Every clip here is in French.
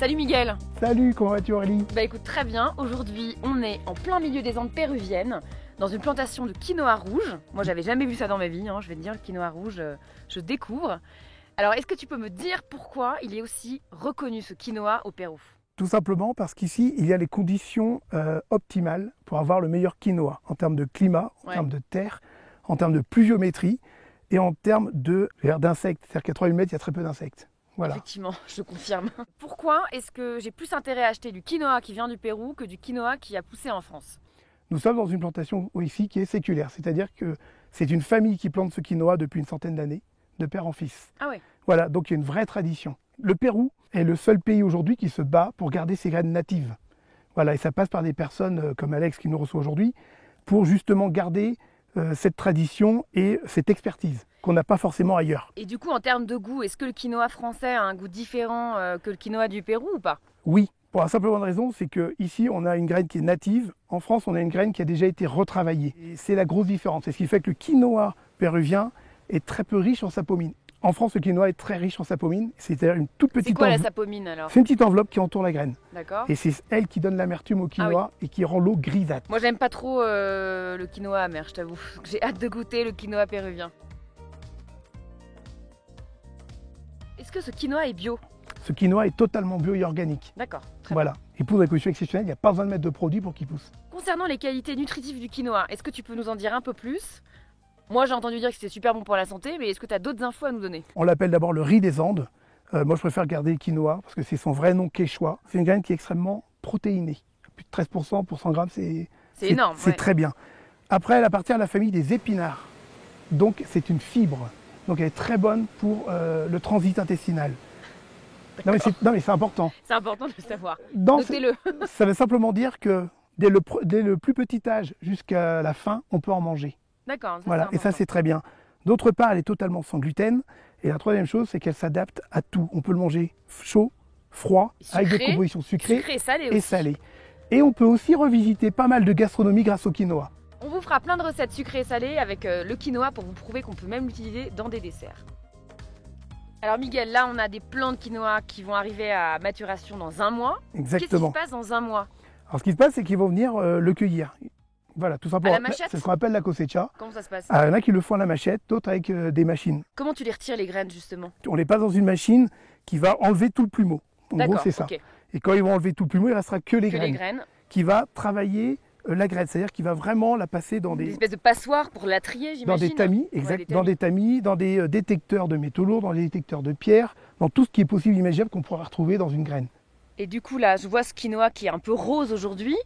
Salut Miguel. Salut, comment vas-tu Aurélie? Bah écoute, très bien. Aujourd'hui, on est en plein milieu des Andes péruviennes, dans une plantation de quinoa rouge. Moi, j'avais jamais vu ça dans ma vie, je vais te dire, le quinoa rouge, je découvre. Alors, est-ce que tu peux me dire pourquoi il est aussi reconnu ce quinoa au Pérou? Tout simplement parce qu'ici, il y a les conditions optimales pour avoir le meilleur quinoa, en termes de climat, en termes de terre, en termes de pluviométrie et en termes d'insectes. C'est-à-dire qu'à 3000 mètres, il y a très peu d'insectes. Voilà. Effectivement, je confirme. Pourquoi est-ce que j'ai plus intérêt à acheter du quinoa qui vient du Pérou que du quinoa qui a poussé en France? Nous sommes dans une plantation ici qui est séculaire, c'est-à-dire que c'est une famille qui plante ce quinoa depuis une centaine d'années, de père en fils. Ah ouais. Voilà, donc il y a une vraie tradition. Le Pérou est le seul pays aujourd'hui qui se bat pour garder ses graines natives. Voilà, et ça passe par des personnes comme Alex qui nous reçoit aujourd'hui pour justement garder cette tradition et cette expertise qu'on n'a pas forcément ailleurs. Et du coup, en termes de goût, est-ce que le quinoa français a un goût différent que le quinoa du Pérou ou pas? Oui, pour la simple bonne raison, c'est qu'ici, on a une graine qui est native. En France, on a une graine qui a déjà été retravaillée. Et c'est la grosse différence. C'est ce qui fait que le quinoa péruvien est très peu riche en sapomine. En France, le quinoa est très riche en sapomine. C'est-à-dire une toute petite enveloppe. C'est quoi la sapomine alors? C'est une petite enveloppe qui entoure la graine. D'accord. Et c'est elle qui donne l'amertume au quinoa et qui rend l'eau grisâtre. Moi, j'aime pas trop le quinoa amer, je t'avoue. J'ai hâte de goûter le quinoa péruvien. Est-ce que ce quinoa est bio? Ce quinoa est totalement bio et organique. D'accord. Voilà. Il pousse dans des conditions exceptionnelles, il n'y a pas besoin de mettre de produits pour qu'il pousse. Concernant les qualités nutritives du quinoa, est-ce que tu peux nous en dire un peu plus? Moi, j'ai entendu dire que c'était super bon pour la santé, mais est-ce que tu as d'autres infos à nous donner? On l'appelle d'abord le riz des Andes. Moi, je préfère garder le quinoa parce que c'est son vrai nom quechua. C'est une graine qui est extrêmement protéinée. Plus de 13% pour 100 grammes, c'est énorme. C'est très bien. Après, elle appartient à la famille des épinards. Donc, c'est une fibre. Donc, elle est très bonne pour le transit intestinal. Non, mais c'est important. C'est important de le savoir. Notez-le. Ça veut simplement dire que dès le plus petit âge jusqu'à la fin, on peut en manger. D'accord. Voilà, et ça c'est très bien. D'autre part, elle est totalement sans gluten. Et la troisième chose, c'est qu'elle s'adapte à tout. On peut le manger chaud, froid, avec des compositions sucrées et salées. Et on peut aussi revisiter pas mal de gastronomie grâce au quinoa. On vous fera plein de recettes sucrées et salées avec le quinoa pour vous prouver qu'on peut même l'utiliser dans des desserts. Alors Miguel, là on a des plants de quinoa qui vont arriver à maturation dans un mois. Exactement. Qu'est-ce qui se passe dans un mois? Alors ce qui se passe, c'est qu'ils vont venir le cueillir. Voilà, tout simplement. C'est ce qu'on appelle la cosecha. Comment ça se passe? Il y en a qui le font à la machette, d'autres avec des machines. Comment tu les retires les graines justement? On les passe dans une machine qui va enlever tout le plumeau. En gros, c'est ça. Okay. Et quand ils vont enlever tout le plumeau, il ne restera que les graines. Qui va travailler la graine, c'est-à-dire qu'il va vraiment la passer dans des espèces de passoires pour la trier, j'imagine. Dans des tamis, exact, dans des tamis, dans des détecteurs de métaux lourds, dans des détecteurs de pierres, dans tout ce qui est possible imaginable qu'on pourra retrouver dans une graine. Et du coup là, je vois ce quinoa qui est un peu rose aujourd'hui.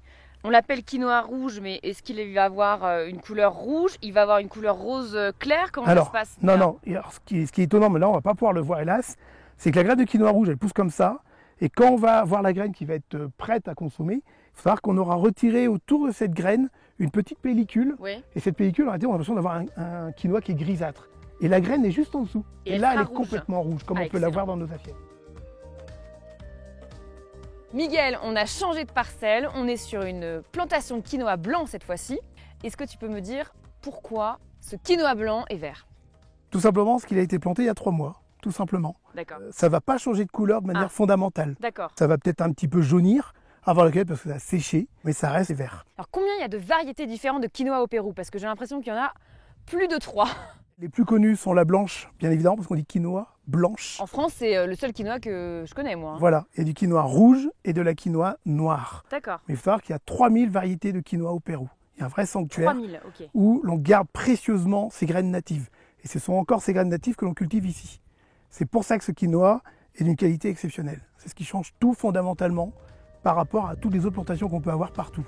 On l'appelle quinoa rouge, mais est-ce qu'il va avoir une couleur rouge? Il va avoir une couleur rose claire? Comment ça se passe? Non. Alors, ce qui est étonnant, mais là on ne va pas pouvoir le voir hélas, c'est que la graine de quinoa rouge, elle pousse comme ça. Et quand on va avoir la graine qui va être prête à consommer, il faut savoir qu'on aura retiré autour de cette graine une petite pellicule. Oui. Et cette pellicule, en réalité, on a l'impression d'avoir un quinoa qui est grisâtre. Et la graine est juste en dessous. Et là, elle est complètement rouge, comme on peut la voir dans nos assiettes. Miguel, on a changé de parcelle. On est sur une plantation de quinoa blanc cette fois-ci. Est-ce que tu peux me dire pourquoi ce quinoa blanc est vert? Tout simplement parce qu'il a été planté il y a 3 mois. Tout simplement. D'accord. Ça ne va pas changer de couleur de manière fondamentale. D'accord. Ça va peut-être un petit peu jaunir avant lequel parce que ça a séché, mais ça reste vert. Alors combien il y a de variétés différentes de quinoa au Pérou? Parce que j'ai l'impression qu'il y en a plus de 3. Les plus connues sont la blanche, bien évidemment, parce qu'on dit quinoa blanche. En France, c'est le seul quinoa que je connais, moi. Voilà, il y a du quinoa rouge et de la quinoa noire. D'accord. Mais il faut savoir qu'il y a 3000 variétés de quinoa au Pérou. Il y a un vrai sanctuaire 3000, ok. Où l'on garde précieusement ces graines natives. Et ce sont encore ces graines natives que l'on cultive ici. C'est pour ça que ce quinoa est d'une qualité exceptionnelle. C'est ce qui change tout fondamentalement par rapport à toutes les autres plantations qu'on peut avoir partout.